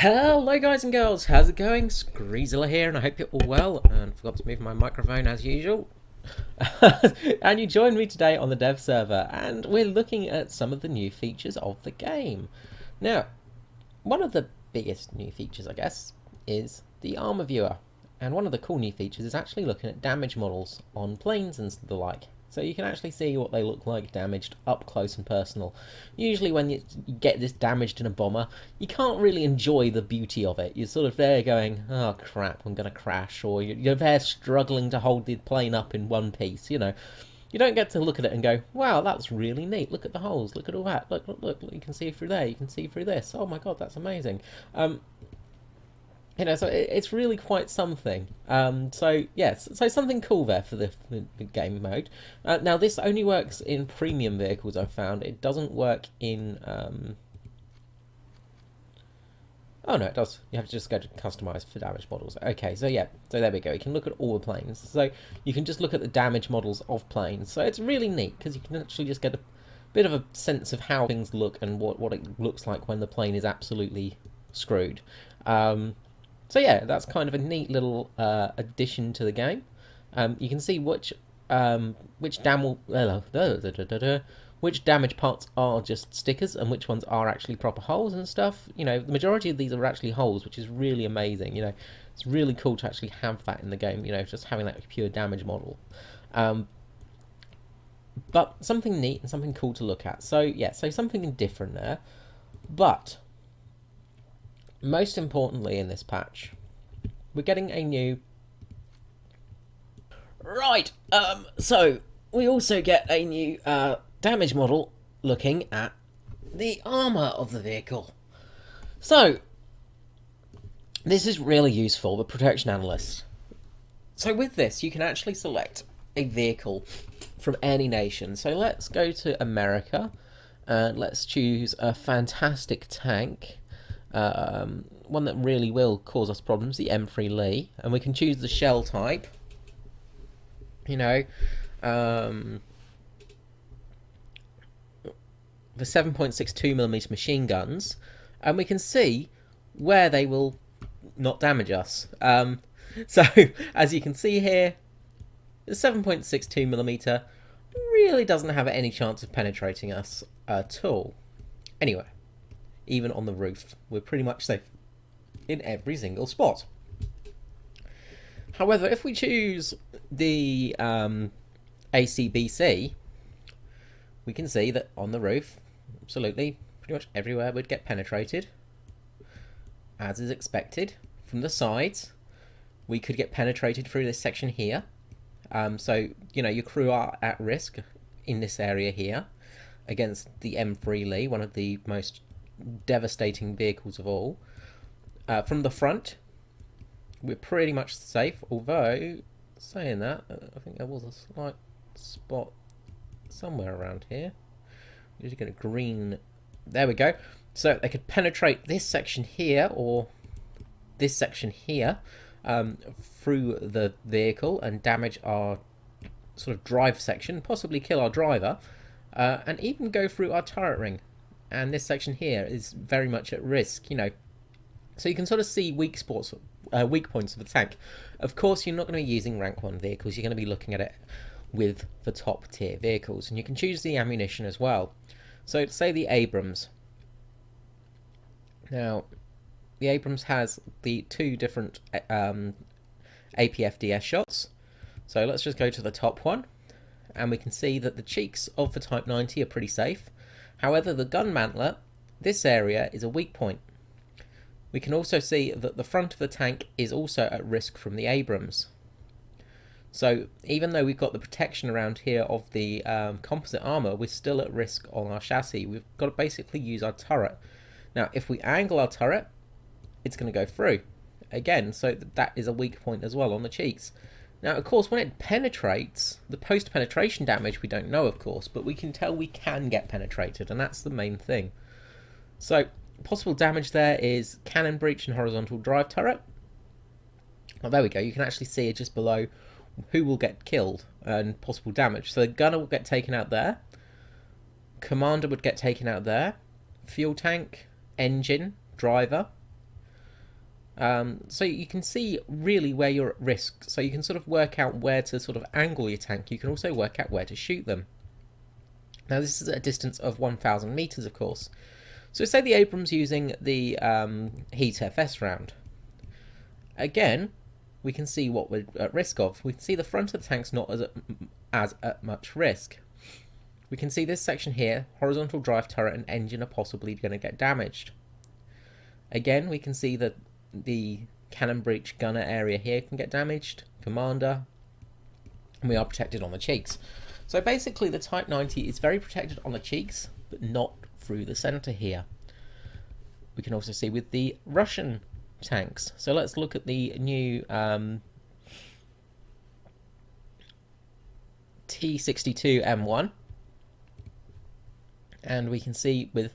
Hello guys and girls, how's it going? Screezilla here and I hope you're all well, and forgot to move my microphone as usual. And you joined me today on the dev server and we're looking at some of the new features of the game. Now, one of the biggest new features I guess is the Armour viewer, and one of the cool new features is actually looking at damage models on planes and the like. So you can actually see what they look like damaged up close and personal. Usually when you get this damaged in a bomber, you can't really enjoy the beauty of it. You're sort of there going, oh crap, I'm going to crash, or you're there struggling to hold the plane up in one piece, you know. You don't get to look at it and go, wow, that's really neat, look at the holes, look at all that, look, you can see through there, you can see through this, oh my god, that's amazing. You know, so it's really quite something. So yes, so something cool there for the game mode. Now this only works in premium vehicles. I've found it doesn't work in. Oh no, it does. You have to just go to customize for damage models. Okay, so yeah, so there we go. You can look at all the planes. So you can just look at the damage models of planes. So it's really neat because you can actually just get a bit of a sense of how things look and what it looks like when the plane is absolutely screwed. So yeah, that's kind of a neat little addition to the game. You can see which damage parts are just stickers and which ones are actually proper holes and stuff. You know, the majority of these are actually holes, which is really amazing. You know, it's really cool to actually have that in the game. You know, just having that pure damage model. But something neat and something cool to look at. So yeah, so something different there. But most importantly in this patch, we're getting a new... Right, so we also get a new damage model looking at the armour of the vehicle. So, this is really useful, the Protection Analyst. So with this, you can actually select a vehicle from any nation. So let's go to America, and let's choose a fantastic tank. One that really will cause us problems, the M3 Lee, and we can choose the shell type. You know, the 7.62mm machine guns, and we can see where they will not damage us. So as you can see here, the 7.62mm really doesn't have any chance of penetrating us at all. Anyway, even on the roof, we're pretty much safe in every single spot. However, if we choose the ACBC, we can see that on the roof, absolutely, pretty much everywhere would get penetrated, as is expected. From the sides, we could get penetrated through this section here. So, you know, your crew are at risk in this area here against the M3 Lee, one of the most devastating vehicles of all. From the front, we're pretty much safe, although saying that, I think there was a slight spot somewhere around here. We're just going to green, there we go. So they could penetrate this section here or this section here through the vehicle and damage our sort of drive section, possibly kill our driver, and even go through our turret ring. And this section here is very much at risk, you know. So you can sort of see weak points of the tank. Of course, you're not going to be using rank 1 vehicles. You're going to be looking at it with the top tier vehicles. And you can choose the ammunition as well. So say the Abrams. Now, the Abrams has the two different APFDS shots. So let's just go to the top one. And we can see that the cheeks of the Type 90 are pretty safe. However, the gun mantler, this area is a weak point. We can also see that the front of the tank is also at risk from the Abrams. So even though we've got the protection around here of the composite armour, we're still at risk on our chassis. We've got to basically use our turret. Now, if we angle our turret, it's going to go through. Again, so that is a weak point as well on the cheeks. Now, of course, when it penetrates, the post-penetration damage we don't know, of course, but we can tell we can get penetrated, and that's the main thing. So, possible damage there is cannon breach and horizontal drive turret. Oh, there we go. You can actually see it just below who will get killed and possible damage. So the gunner will get taken out there. Commander would get taken out there. Fuel tank, engine, driver. So you can see really where you're at risk. So you can sort of work out where to sort of angle your tank. You can also work out where to shoot them. Now this is at a distance of 1,000 meters, of course. So say the Abrams using the Heat FS round. Again, we can see what we're at risk of. We can see the front of the tank's not as at much risk. We can see this section here, horizontal drive turret and engine are possibly going to get damaged. Again, we can see that the cannon breech gunner area here can get damaged, commander, and we are protected on the cheeks. So basically the Type 90 is very protected on the cheeks, but not through the centre here. We can also see with the Russian tanks. So let's look at the new T-62 M1. And we can see with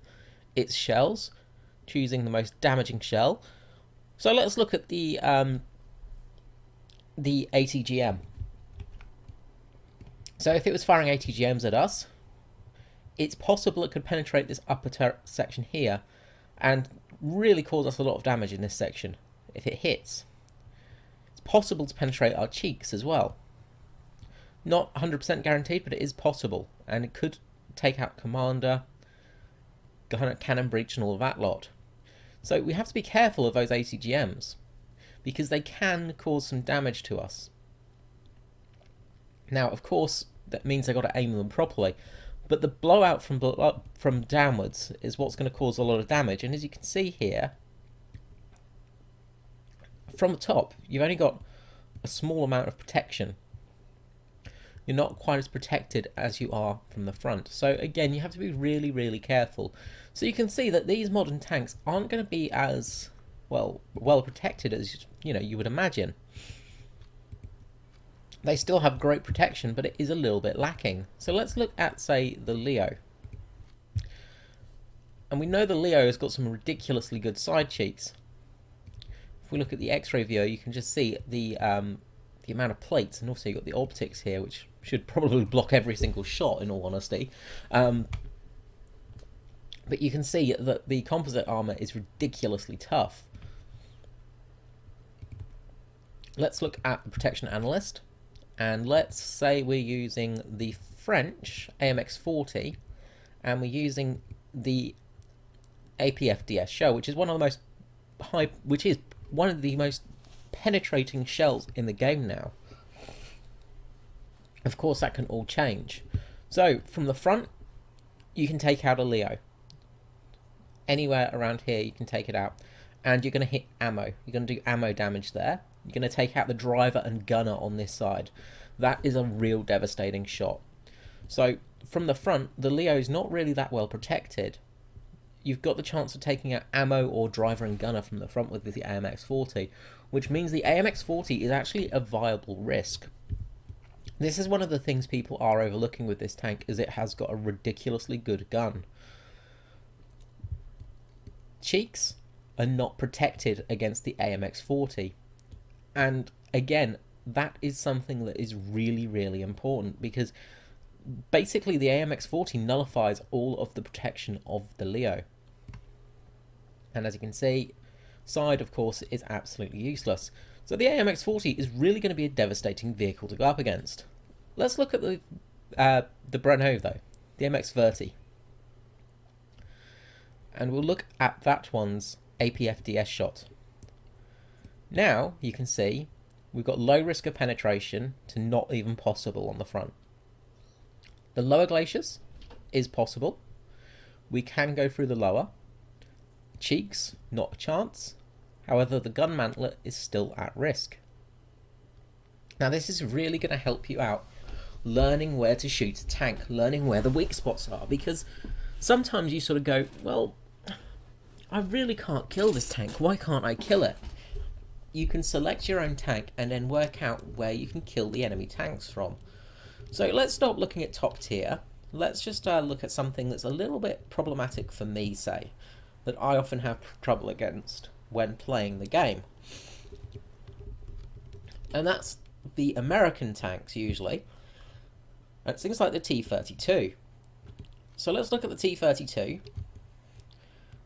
its shells, choosing the most damaging shell. So let's look at the ATGM. So if it was firing ATGMs at us, it's possible it could penetrate this upper turret section here and really cause us a lot of damage in this section if it hits. It's possible to penetrate our cheeks as well. Not 100% guaranteed, but it is possible, and it could take out commander, cannon breach and all of that lot. So we have to be careful of those ATGMs because they can cause some damage to us. Now, of course, that means they've got to aim them properly, but the blowout from downwards is what's going to cause a lot of damage. And as you can see here, from the top, you've only got a small amount of protection. You're not quite as protected as you are from the front. So again, you have to be really, really careful. So you can see that these modern tanks aren't going to be as well protected as you would imagine. They still have great protection, but it is a little bit lacking. So let's look at, say, the Leo. And we know the Leo has got some ridiculously good side cheeks. If we look at the X-ray view, you can just see the amount of plates, and also you've got the optics here, which should probably block every single shot, in all honesty. But you can see that the composite armour is ridiculously tough. Let's look at the protection analyst. And let's say we're using the French AMX-40 and we're using the APFDS shell, which is one of the most penetrating shells in the game now. Of course, that can all change. So from the front, you can take out a Leo. Anywhere around here, you can take it out, and you're going to hit ammo. You're going to do ammo damage there. You're going to take out the driver and gunner on this side. That is a real devastating shot. So from the front, the Leo is not really that well protected. You've got the chance of taking out ammo or driver and gunner from the front with the AMX-40, which means the AMX-40 is actually a viable risk. This is one of the things people are overlooking with this tank, is it has got a ridiculously good gun. Cheeks are not protected against the AMX-40. And again, that is something that is really, really important, because basically the AMX-40 nullifies all of the protection of the Leo. And as you can see, side, of course, is absolutely useless. So the AMX-40 is really going to be a devastating vehicle to go up against. Let's look at the Breno, though, the MX-30. And we'll look at that one's APFDS shot. Now, you can see, we've got low risk of penetration to not even possible on the front. The lower glaciers is possible. We can go through the lower. Cheeks, not a chance. However, the gun mantlet is still at risk. Now, this is really going to help you out learning where to shoot a tank, learning where the weak spots are, because sometimes you sort of go, well, I really can't kill this tank. Why can't I kill it? You can select your own tank and then work out where you can kill the enemy tanks from. So let's stop looking at top tier. Let's just look at something that's a little bit problematic for me, say, that I often have trouble against when playing the game. And that's the American tanks, usually. And things like the T-32. So let's look at the T-32.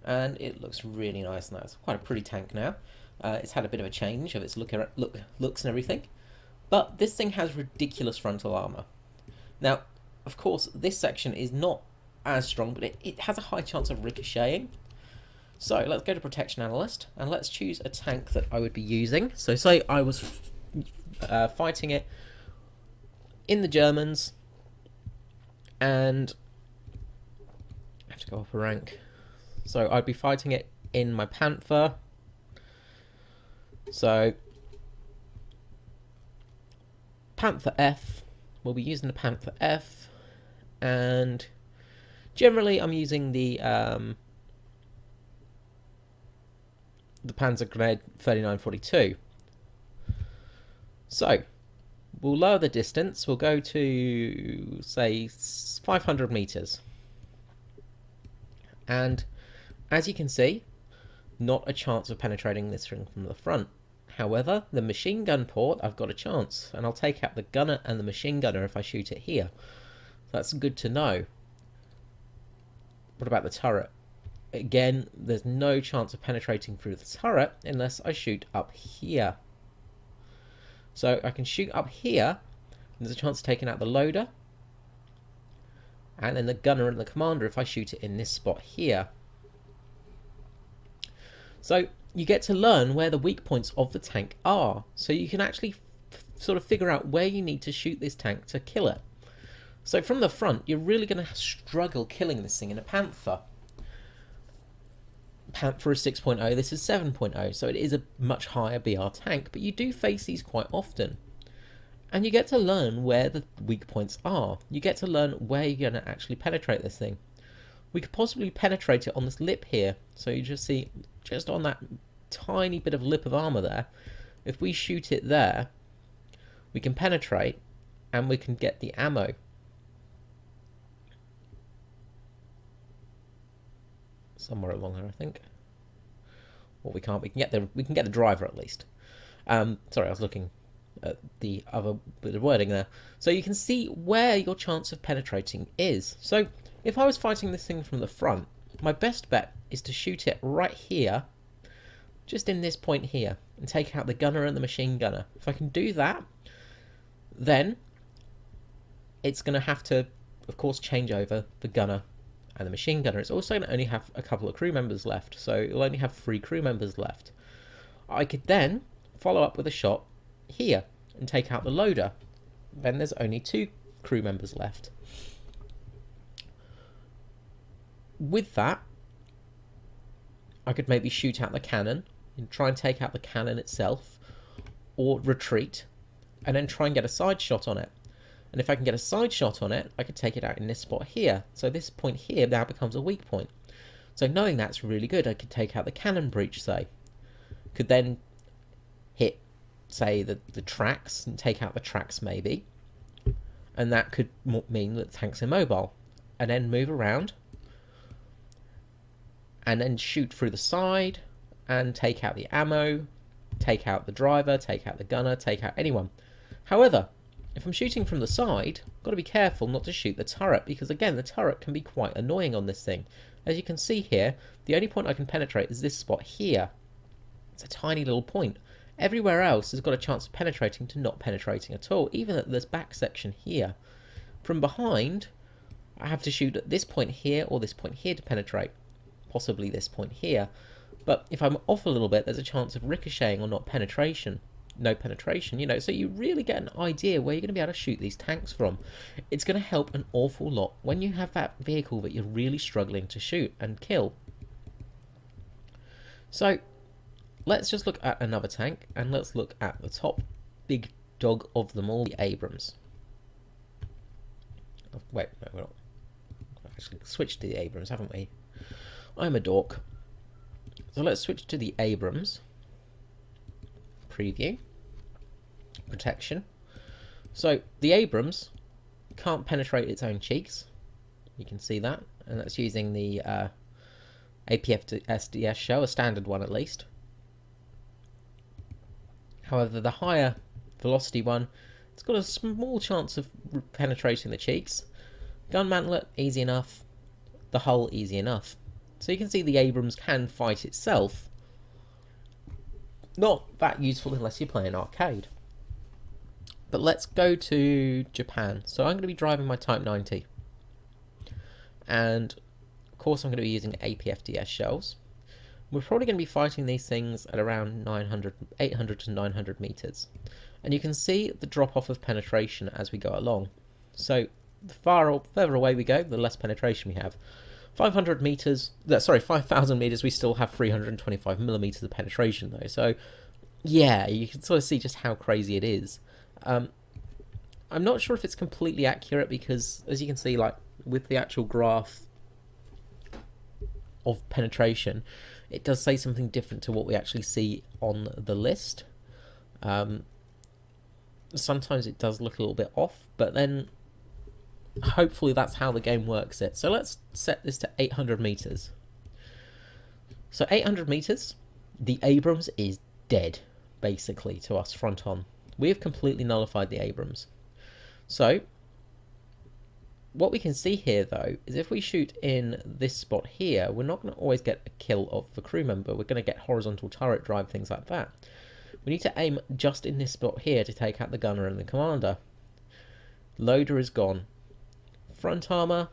And it looks really nice now. It's quite a pretty tank now. It's had a bit of a change of its looks and everything. But this thing has ridiculous frontal armour. Now, of course, this section is not as strong, but it has a high chance of ricocheting. So let's go to Protection Analyst, and let's choose a tank that I would be using. So say I was fighting it in the Germans, and I have to go up a rank. So I'd be fighting it in my Panther. So Panther F, we'll be using the Panther F, and generally I'm using the Panzer Grenadier 3942. So we'll lower the distance, we'll go to say 500 meters, and as you can see, not a chance of penetrating this ring from the front. However, the machine gun port, I've got a chance, and I'll take out the gunner and the machine gunner if I shoot it here. That's good to know. What about the turret? Again, there's no chance of penetrating through the turret unless I shoot up here. So I can shoot up here, and there's a chance of taking out the loader, and then the gunner and the commander if I shoot it in this spot here. So you get to learn where the weak points of the tank are, so you can actually sort of figure out where you need to shoot this tank to kill it. So from the front, you're really going to struggle killing this thing in a Panther. Panther is 6.0, this is 7.0, so it is a much higher BR tank, but you do face these quite often. And you get to learn where the weak points are. You get to learn where you're going to actually penetrate this thing. We could possibly penetrate it on this lip here, so you just see, just on that tiny bit of lip of armour there, if we shoot it there, we can penetrate, and we can get the ammo. Somewhere along there, I think. Or we can't. We can get the driver at least. Sorry, I was looking at the other bit of wording there. So you can see where your chance of penetrating is. So if I was fighting this thing from the front, my best bet is to shoot it right here, just in this point here, and take out the gunner and the machine gunner. If I can do that, then it's going to have to, of course, change over the gunner and the machine gunner. It's also going to only have a couple of crew members left, so it'll only have 3 crew members left. I could then follow up with a shot here and take out the loader. Then there's only 2 crew members left. With that, I could maybe shoot out the cannon and try and take out the cannon itself, or retreat and then try and get a side shot on it. And if I can get a side shot on it, I could take it out in this spot here. So this point here now becomes a weak point. So knowing that's really good, I could take out the cannon breech, say. Could then hit, say, the tracks and take out the tracks maybe. And that could mean that the tank's immobile. And then move around. And then shoot through the side and take out the ammo, take out the driver, take out the gunner, take out anyone. However, if I'm shooting from the side, I've got to be careful not to shoot the turret, because again, the turret can be quite annoying on this thing. As you can see here, the only point I can penetrate is this spot here. It's a tiny little point. Everywhere else has got a chance of penetrating to not penetrating at all, even at this back section here. From behind, I have to shoot at this point here or this point here to penetrate. Possibly this point here. But if I'm off a little bit, there's a chance of ricocheting or no penetration, you know, so you really get an idea where you're going to be able to shoot these tanks from. It's going to help an awful lot when you have that vehicle that you're really struggling to shoot and kill. So let's just look at another tank, and let's look at the top big dog of them all, the Abrams. Oh, wait, no, we're not. We've actually switched to the Abrams, haven't we? I'm a dork. So let's switch to the Abrams. Preview. Protection. So the Abrams can't penetrate its own cheeks. You can see that. And that's using the APF to SDS shell, a standard one at least. However, the higher velocity one, it's got a small chance of penetrating the cheeks. Gun mantlet, easy enough. The hull, easy enough. So you can see the Abrams can fight itself. Not that useful unless you're playing arcade. But let's go to Japan. So I'm going to be driving my Type 90. And of course I'm going to be using APFDS shells. We're probably going to be fighting these things at around 800 to 900 meters. And you can see the drop off of penetration as we go along. So the further away we go, the less penetration we have. 5,000 meters, we still have 325 millimeters of penetration though. So yeah, you can sort of see just how crazy it is. I'm not sure if it's completely accurate because, as you can see, like with the actual graph of penetration, it does say something different to what we actually see on the list. Sometimes it does look a little bit off, but then hopefully that's how the game works it. So let's set this to 800 meters. So 800 meters, the Abrams is dead, basically, to us front on. We have completely nullified the Abrams. So what we can see here, though, is if we shoot in this spot here, we're not going to always get a kill of the crew member. We're going to get horizontal turret drive, things like that. We need to aim just in this spot here to take out the gunner and the commander. Loader is gone. Front armor,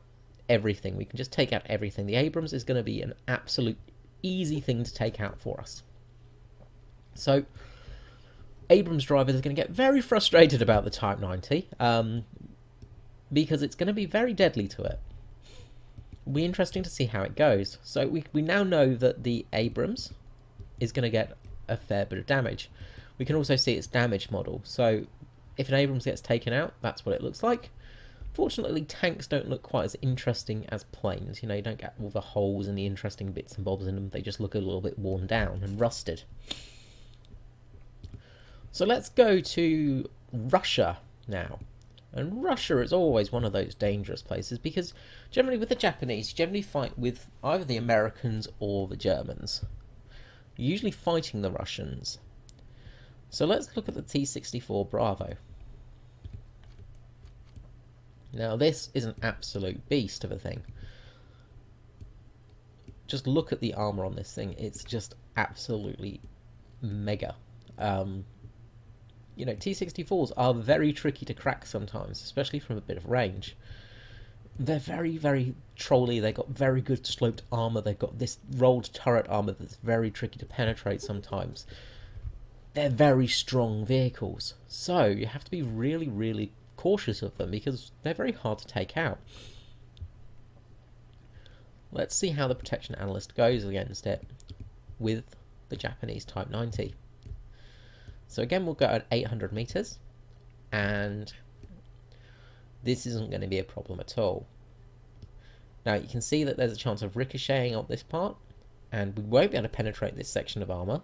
everything. We can just take out everything. The Abrams is going to be an absolute easy thing to take out for us. So Abrams drivers are going to get very frustrated about the Type 90 because it's going to be very deadly to it. It'll be interesting to see how it goes. So we now know that the Abrams is going to get a fair bit of damage. We can also see its damage model. So if an Abrams gets taken out, that's what it looks like. Fortunately, tanks don't look quite as interesting as planes. You know, you don't get all the holes and the interesting bits and bobs in them. They just look a little bit worn down and rusted. So let's go to Russia now. And Russia is always one of those dangerous places because generally with the Japanese, you generally fight with either the Americans or the Germans. You're usually fighting the Russians. So let's look at the T-64 Bravo. Now this is an absolute beast of a thing. Just look at the armor on this thing. It's just absolutely mega. You know, T-64s are very tricky to crack sometimes, especially from a bit of range. They're very, very trolly. They've got very good sloped armor. They've got this rolled turret armor that's very tricky to penetrate sometimes. They're very strong vehicles. So you have to be really, really cautious of them because they're very hard to take out. Let's see how the protection analyst goes against it with the Japanese Type 90. So again, we'll go at 800 meters, and this isn't going to be a problem at all. Now you can see that there's a chance of ricocheting on this part, and we won't be able to penetrate this section of armor,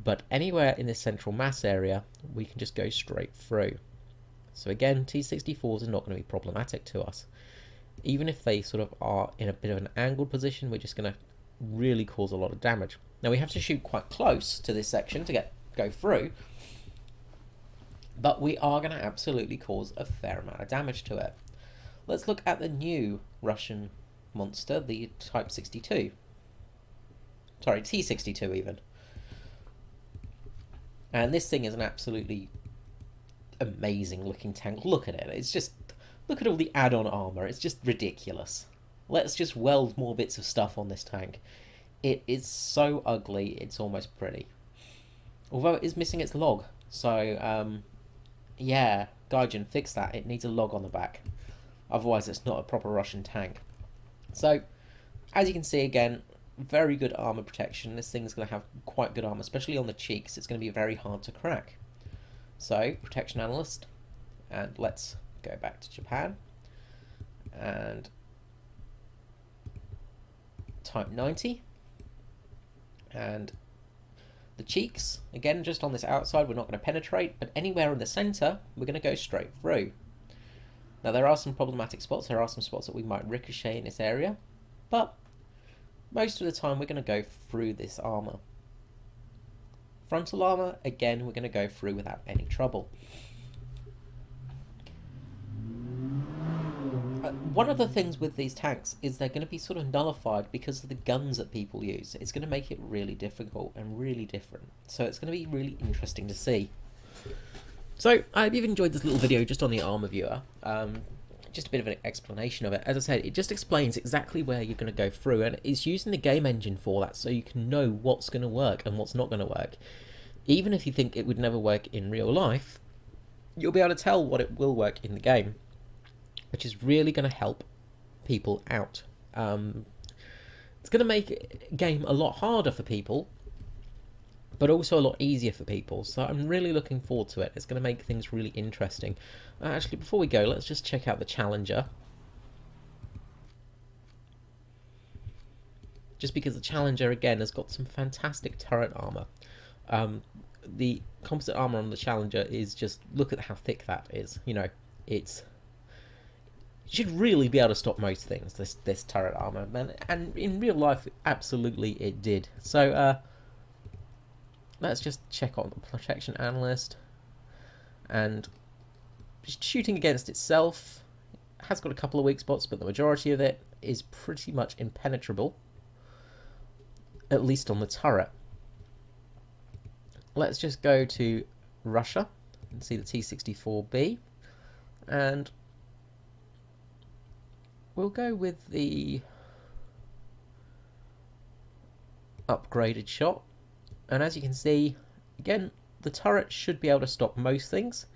but anywhere in this central mass area, we can just go straight through. So again, T-64s are not going to be problematic to us. Even if they sort of are in a bit of an angled position, we're just going to really cause a lot of damage. Now we have to shoot quite close to this section to go through, but we are going to absolutely cause a fair amount of damage to it. Let's look at the new Russian monster, the Type 62. Sorry, T-62 even. And this thing is an absolutely amazing looking tank. Look at it. It's just, look at all the add-on armor. It's just ridiculous. Let's just weld more bits of stuff on this tank. It is so ugly, it's almost pretty. Although it is missing its log. So, yeah, Gaijin, fix that. It needs a log on the back. Otherwise, it's not a proper Russian tank. So, as you can see again, very good armor protection. This thing's going to have quite good armor, especially on the cheeks. It's going to be very hard to crack. So, protection analyst, and let's go back to Japan. And Type 90. And the cheeks, again, just on this outside, we're not going to penetrate, but anywhere in the center, we're going to go straight through. Now, there are some problematic spots. There are some spots that we might ricochet in this area, but most of the time, we're going to go through this armor. Frontal armor, again, we're going to go through without any trouble. one of the things with these tanks is they're going to be sort of nullified because of the guns that people use. It's going to make it really difficult and really different. So it's going to be really interesting to see. So I hope you've enjoyed this little video just on the Armour viewer. Just a bit of an explanation of it. As I said, it just explains exactly where you're going to go through, and it's using the game engine for that, so you can know what's going to work and what's not going to work. Even if you think it would never work in real life, you'll be able to tell what it will work in the game, which is really going to help people out. It's going to make a game a lot harder for people, but also a lot easier for people. So I'm really looking forward to it. It's going to make things really interesting. Actually, before we go, let's just check out the Challenger. Just because the Challenger, again, has got some fantastic turret armour. The composite armour on the Challenger is just, look at how thick that is. You know, it should really be able to stop most things, this turret armour. And in real life, absolutely it did. So, let's just check on the protection analyst, and shooting against itself has got a couple of weak spots, but the majority of it is pretty much impenetrable, at least on the turret. Let's just go to Russia and see the T-64B, and we'll go with the upgraded shot. And as you can see, again, the turret should be able to stop most things.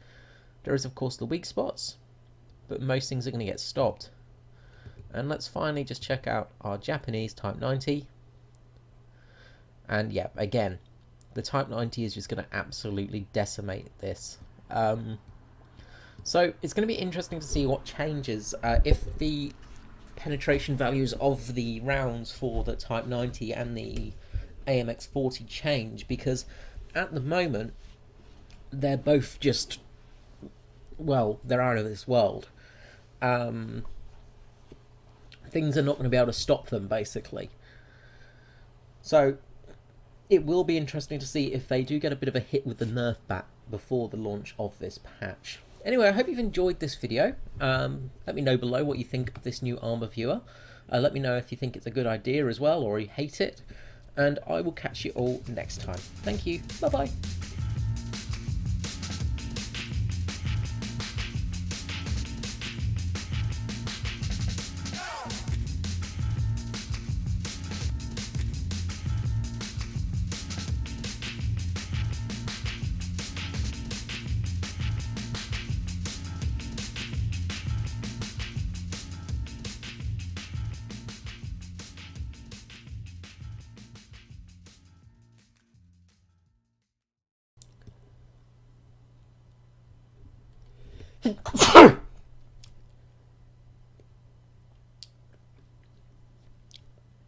There is, of course, the weak spots, but most things are going to get stopped. And let's finally just check out our Japanese Type 90. And yeah, again, the Type 90 is just going to absolutely decimate this. So it's going to be interesting to see what changes if the penetration values of the rounds for the Type 90 and the AMX-40 change, because at the moment they're both just, well, they're out of this world. Things are not going to be able to stop them, basically. So it will be interesting to see if they do get a bit of a hit with the nerf bat before the launch of this patch. Anyway, I hope you've enjoyed this video. Let me know below what you think of this new Armour viewer. Let me know if you think it's a good idea as well, or you hate it. And I will catch you all next time. Thank you. Bye-bye.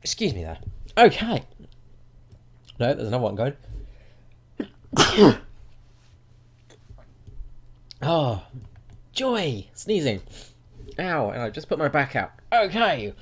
Excuse me there. Okay. No, there's another one going. Oh, joy! Sneezing. Ow, and I just put my back out. Okay.